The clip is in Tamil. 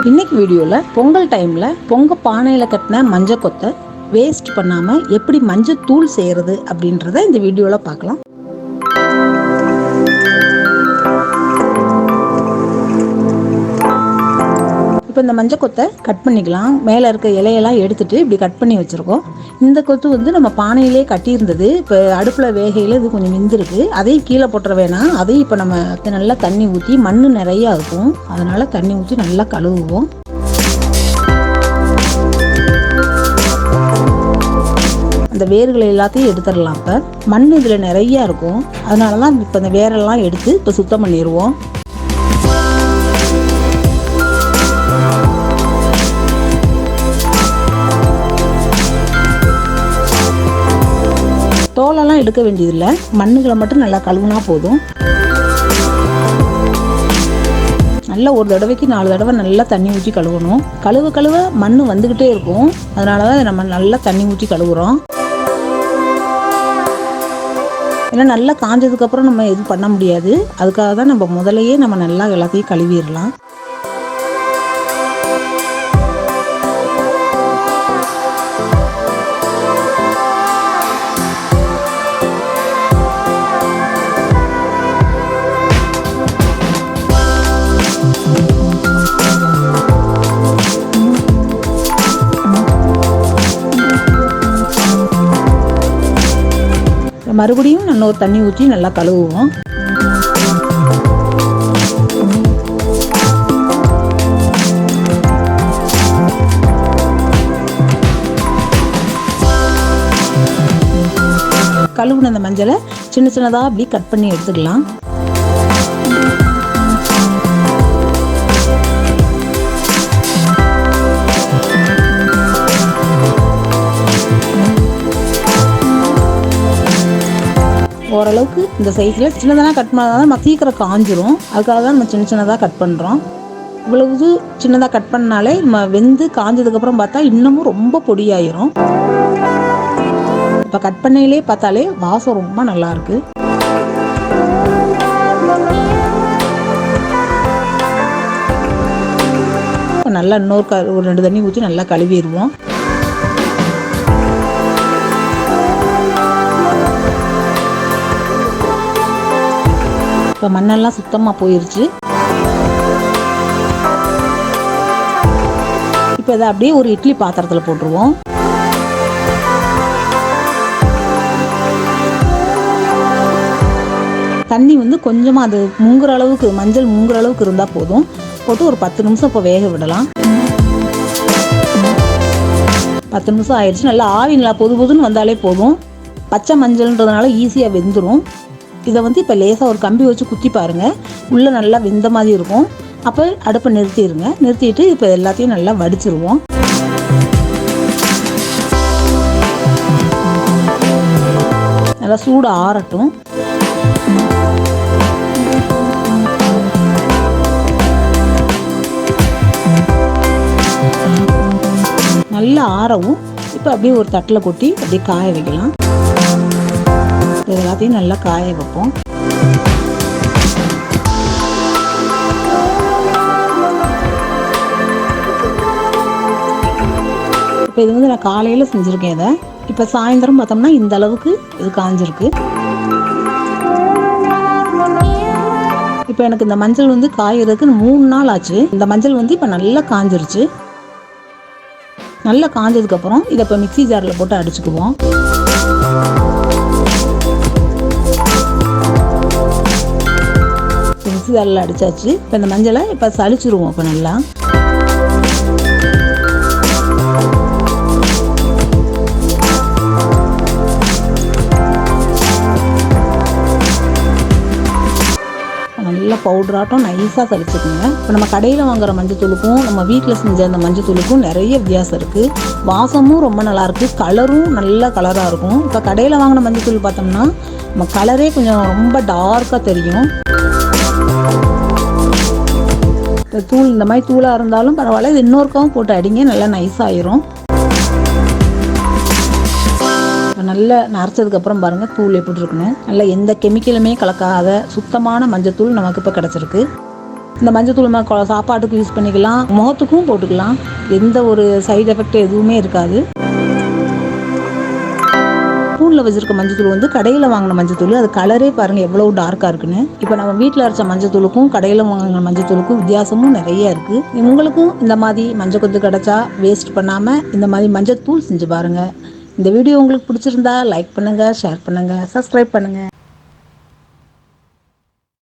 இன்னைக்கு வீடியோவில் பொங்கல் டைமில் பொங்கல் பானையில் கட்டின மஞ்சள் கொத்தை வேஸ்ட் பண்ணாமல் எப்படி மஞ்சள் தூள் செய்கிறது அப்படின்றத இந்த வீடியோவில் பார்க்கலாம். இப்போ இந்த மஞ்சள் கொத்தை கட் பண்ணிக்கலாம். மேலே இருக்க இலையெல்லாம் எடுத்துட்டு இப்படி கட் பண்ணி வச்சுருக்கோம். இந்த கொத்து வந்து நம்ம பானையிலே கட்டியிருந்தது. இப்போ அடுப்பில் வேகையில் இது கொஞ்சம் வெந்திருக்கு. அதையும் கீழே போட்டுற வேணாம். அதையும் இப்போ நம்ம நல்லா தண்ணி ஊற்றி, மண் நிறையா இருக்கும், அதனால் தண்ணி ஊற்றி நல்லா கழுவுவோம். அந்த வேர்களை எல்லாத்தையும் எடுத்துடலாம். இப்போ மண் இதில் நிறையா இருக்கும், அதனால தான் இப்போ இந்த வேரெல்லாம் எடுத்து இப்போ சுத்தம் பண்ணிடுவோம். தோலெல்லாம் எடுக்க வேண்டியதில்லை, மண்ணுகளை மட்டும் நல்லா கழுவுனா போதும். நல்லா ஒரு தடவைக்கு 4 தடவை நல்லா தண்ணி ஊற்றி கழுவணும். கழுவ மண் வந்துக்கிட்டே இருக்கும், அதனால தான் நம்ம நல்லா தண்ணி ஊற்றி கழுவுறோம். ஏன்னா நல்லா காஞ்சதுக்கப்புறம் நம்ம எதுவும் பண்ண முடியாது, அதுக்காக தான் நம்ம முதலையே நம்ம நல்லா எல்லாத்தையும் கழுவிடலாம். மறுபடியும் இன்னொரு தண்ணி ஊற்றி நல்லா கழுவுவோம். கழுவுன அந்த மஞ்சளை சின்ன சின்னதாக அப்படி கட் பண்ணி எடுத்துக்கலாம். ஓரளவுக்கு இந்த சைஸில் சின்னதாக கட் பண்ணால் தான் சீக்கிரம் காஞ்சிரும், அதுக்காக தான் நம்ம சின்ன சின்னதாக கட் பண்ணுறோம். இவ்வளவு சின்னதாக கட் பண்ணாலே நம்ம வெந்து காஞ்சதுக்கப்புறம் பார்த்தா இன்னமும் ரொம்ப பொடியாயிரும். இப்போ கட் பண்ணையிலே பார்த்தாலே வாசம் ரொம்ப நல்லாயிருக்கு. இப்போ நல்லா ஒரு 2 தண்ணி ஊற்றி நல்லா கழுவிடுவோம். இப்போ மண்ணெல்லாம் சுத்தமாக போயிடுச்சு. இப்போ இதை அப்படியே ஒரு இட்லி பாத்திரத்தில் போட்டுருவோம். தண்ணி வந்து கொஞ்சமாக அது முங்குற அளவுக்கு, மஞ்சள் முங்குற அளவுக்கு இருந்தால் போதும். போட்டு ஒரு 10 நிமிஷம் இப்போ வேக விடலாம். 10 நிமிஷம் ஆயிடுச்சு. நல்லா ஆவிங்களா பொதுன்னு வந்தாலே போதும். பச்சை மஞ்சள்ன்றதுனால ஈஸியாக வெந்துடும். இதை வந்து இப்போ லேசாக ஒரு கம்பி வச்சு குத்தி பாருங்கள், உள்ளே நல்லா வெந்த மாதிரி இருக்கும். அப்போ அடுப்பை நிறுத்திடுங்க. நிறுத்திட்டு இப்போ எல்லாத்தையும் நல்லா வடிச்சிருவோம். நல்லா சூடு ஆறட்டும். நல்லா ஆறவும் இப்போ அப்படியே ஒரு தட்டில் கொட்டி அப்படியே காய வைக்கலாம். எல்லாத்தையும் நல்லா காய வைப்போம். இப்போ இது வந்து நான் காலையில் செஞ்சுருக்கேன். இதை இப்போ சாயந்தரம் பார்த்தோம்னா இந்த அளவுக்கு இது காஞ்சிருக்கு. இப்போ எனக்கு இந்த மஞ்சள் வந்து காயறதுக்கு 3 நாள் ஆச்சு. இந்த மஞ்சள் வந்து இப்போ நல்லா காஞ்சிருச்சு. நல்லா காஞ்சதுக்கப்புறம் இதை இப்போ மிக்ஸி ஜாரில் போட்டு அடிச்சுக்குவோம். மிக்ஸி ஜாரில் அடித்தாச்சு. இப்போ இந்த மஞ்சளை இப்போ சளிச்சிருவோம். இப்போ நல்லா நல்லா பவுடராட்டம் நைஸாக சளிச்சுக்குங்க. இப்போ நம்ம கடையில் வாங்குகிற மஞ்சள் தூளுக்கும் நம்ம வீட்டில் செஞ்ச அந்த மஞ்சள் தூளுக்கும் நிறைய வித்தியாசம் இருக்குது. வாசமும் ரொம்ப நல்லாயிருக்கு, கலரும் நல்ல கலராக இருக்கும். இப்போ கடையில் வாங்கின மஞ்சள் தூள் பார்த்தோம்னா நம்ம கலரே கொஞ்சம் ரொம்ப டார்க்காக தெரியும். இப்போ தூள் இந்த மாதிரி தூளாக இருந்தாலும் பரவாயில்ல, இது இன்னொருக்காவும் போட்டு அடிங்க, நல்லா நைஸாகிரும். நல்லா நரைச்சதுக்கப்புறம் பாருங்கள் தூள் எப்படி இருக்குன்னு. நல்லா எந்த கெமிக்கலுமே கலக்காத சுத்தமான மஞ்சள் தூள் நமக்கு இப்போ கிடச்சிருக்கு. இந்த மஞ்சத்தூள் நம்ம சாப்பாட்டுக்கு யூஸ் பண்ணிக்கலாம், முகத்துக்கும் போட்டுக்கலாம். எந்த ஒரு சைடு எஃபெக்ட் எதுவுமே இருக்காது. ஸ்பூனில் வச்சுருக்க மஞ்சத்தூள் வந்து கடையில் வாங்கின மஞ்சத்தூள். அது கலரே பாருங்கள் எவ்வளோ டார்க்காக இருக்குன்னு. இப்போ நம்ம வீட்டில் அரைச்ச மஞ்சத்தூளுக்கும் கடையில் வாங்கின மஞ்சத்தூளுக்கும் வித்தியாசமும் நிறைய இருக்குது. உங்களுக்கும் இந்த மாதிரி மஞ்சள் கொத்து கிடச்சா வேஸ்ட் பண்ணாமல் இந்த மாதிரி மஞ்சத்தூள் செஞ்சு பாருங்கள். இந்த வீடியோ உங்களுக்கு பிடிச்சிருந்தா லைக் பண்ணுங்கள், ஷேர் பண்ணுங்கள், சப்ஸ்கிரைப் பண்ணுங்கள்.